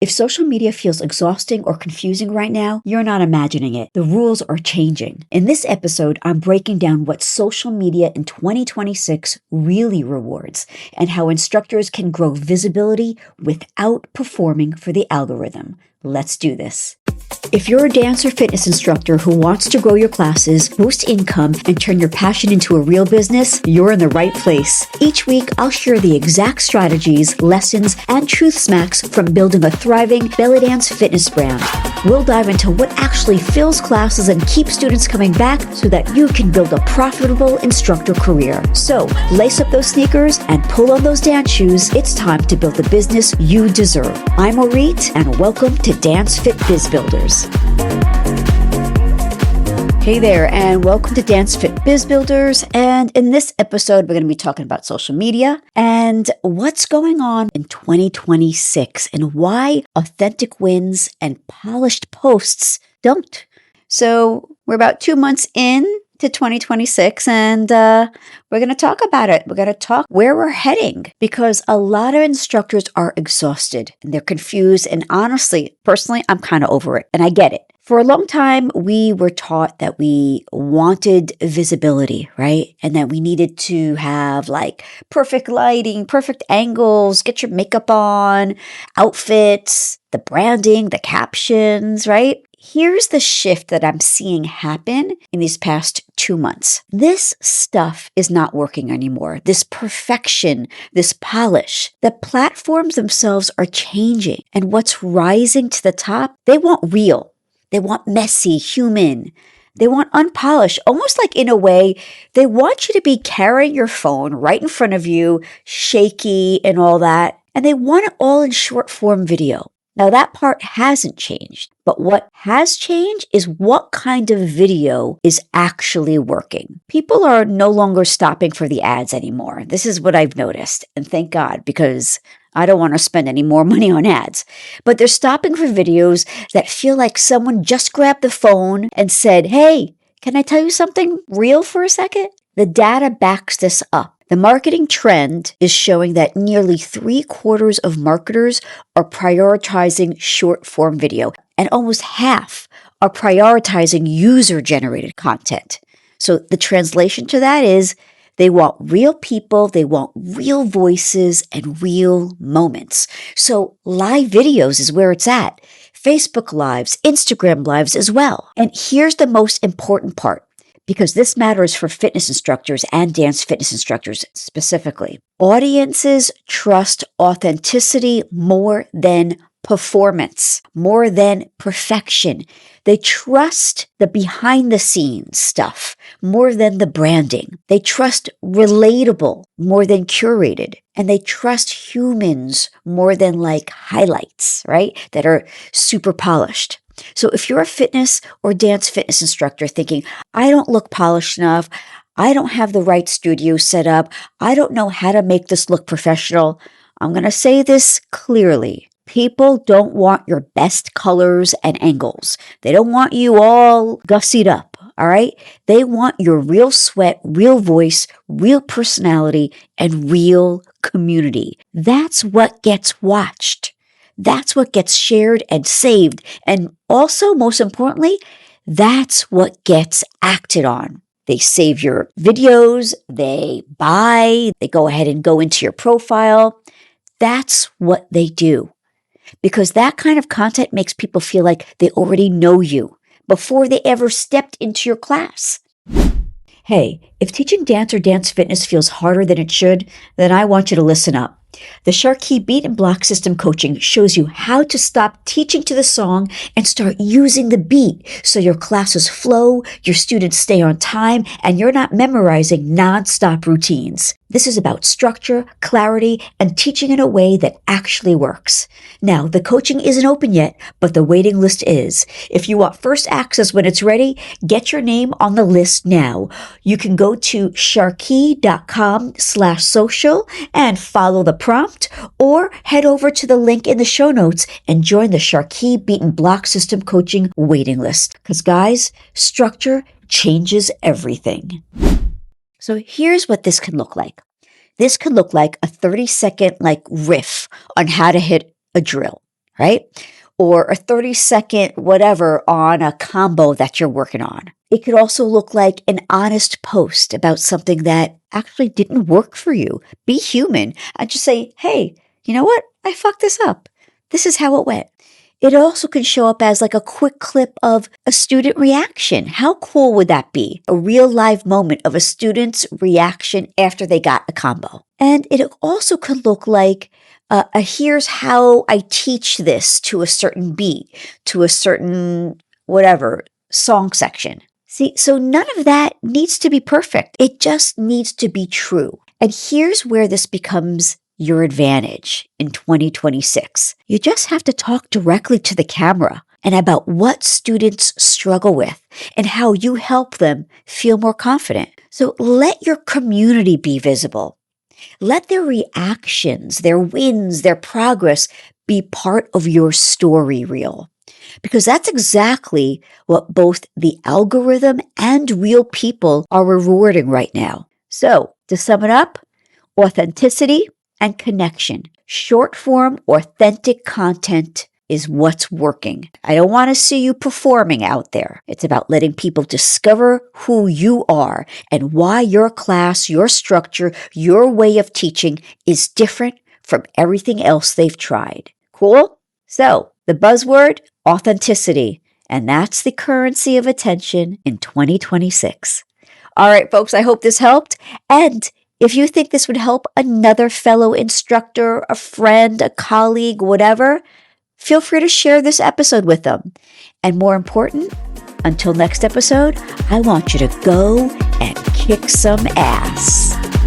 If social media feels exhausting or confusing right now, you're not imagining it. The rules are changing. In this episode, I'm breaking down what social media in 2026 really rewards and how instructors can grow visibility without performing for the algorithm. Let's do this. If you're a dance or fitness instructor who wants to grow your classes, boost income, and turn your passion into a real business, you're in the right place. Each week, I'll share the exact strategies, lessons, and truth smacks from building a thriving belly dance fitness brand. We'll dive into what actually fills classes and keeps students coming back so that you can build a profitable instructor career. So, lace up those sneakers and pull on those dance shoes. It's time to build the business you deserve. I'm Orit, and welcome to Dance Fit Biz Builders. Hey there, and welcome to Dance Fit Biz Builders. And in this episode, we're going to be talking about social media and what's going on in 2026 and why authentic wins and polished posts don't. So we're about 2 months in to 2026, and we're going to talk about it. We're going to talk where we're heading because a lot of instructors are exhausted and they're confused. And honestly, personally, I'm kind of over it, and I get it. For a long time, we were taught that we wanted visibility, right? And that we needed to have like perfect lighting, perfect angles, get your makeup on, outfits, the branding, the captions, right? Here's the shift that I'm seeing happen in these past 2 months. This stuff is not working anymore. This perfection, this polish. The platforms themselves are changing. And what's rising to the top, they want real. They want messy, human. They want unpolished, almost like in a way, they want you to be carrying your phone right in front of you, shaky and all that. And they want it all in short form video. Now that part hasn't changed, but what has changed is what kind of video is actually working. People are no longer stopping for the ads anymore. This is what I've noticed, and thank God, because I don't want to spend any more money on ads. But they're stopping for videos that feel like someone just grabbed the phone and said, "Hey, can I tell you something real for a second?" The data backs this up. The marketing trend is showing that nearly 3/4 of marketers are prioritizing short form video, and almost half are prioritizing user-generated content. So the translation to that is they want real people, they want real voices and real moments. So live videos is where it's at. Facebook Lives, Instagram Lives as well. And here's the most important part, because this matters for fitness instructors and dance fitness instructors specifically. Audiences trust authenticity more than performance, more than perfection. They trust the behind the scenes stuff more than the branding. They trust relatable more than curated. And they trust humans more than like highlights, right? That are super polished. So if you're a fitness or dance fitness instructor thinking, I don't look polished enough, I don't have the right studio set up, I don't know how to make this look professional, I'm going to say this clearly. People don't want your best colors and angles. They don't want you all gussied up, all right? They want your real sweat, real voice, real personality, and real community. That's what gets watched. That's what gets shared and saved. And also, most importantly, that's what gets acted on. They save your videos, they buy, they go ahead and go into your profile. That's what they do. Because that kind of content makes people feel like they already know you before they ever stepped into your class. Hey, if teaching dance or dance fitness feels harder than it should, then I want you to listen up. The Sharkey Beat and Block System Coaching shows you how to stop teaching to the song and start using the beat so your classes flow, your students stay on time, and you're not memorizing non-stop routines. This is about structure, clarity, and teaching in a way that actually works. Now, the coaching isn't open yet, but the waiting list is. If you want first access when it's ready, get your name on the list now. You can go to sharkey.com/social and follow the prompt, or head over to the link in the show notes and join the Sharkey Beat and Block System Coaching waiting list. Because guys, structure changes everything. So here's what this can look like. This could look like a 30-second riff on how to hit a drill, right? Or a 30-second whatever on a combo that you're working on. It could also look like an honest post about something that actually didn't work for you. Be human and just say, hey, you know what? I fucked this up. This is how it went. It also can show up as like a quick clip of a student reaction. How cool would that be? A real live moment of a student's reaction after they got a combo. And it also could look like here's how I teach this to a certain beat, to a certain whatever song section. See, so none of that needs to be perfect. It just needs to be true. And here's where this becomes your advantage in 2026. You just have to talk directly to the camera and about what students struggle with and how you help them feel more confident. So let your community be visible. Let their reactions, their wins, their progress be part of your story reel. Because that's exactly what both the algorithm and real people are rewarding right now. So to sum it up, authenticity and connection. Short form, authentic content is what's working. I don't want to see you performing out there. It's about letting people discover who you are and why your class, your structure, your way of teaching is different from everything else they've tried. Cool? So, the buzzword, authenticity. And that's the currency of attention in 2026. All right, folks, I hope this helped. And if you think this would help another fellow instructor, a friend, a colleague, whatever, feel free to share this episode with them. And more important, until next episode, I want you to go and kick some ass.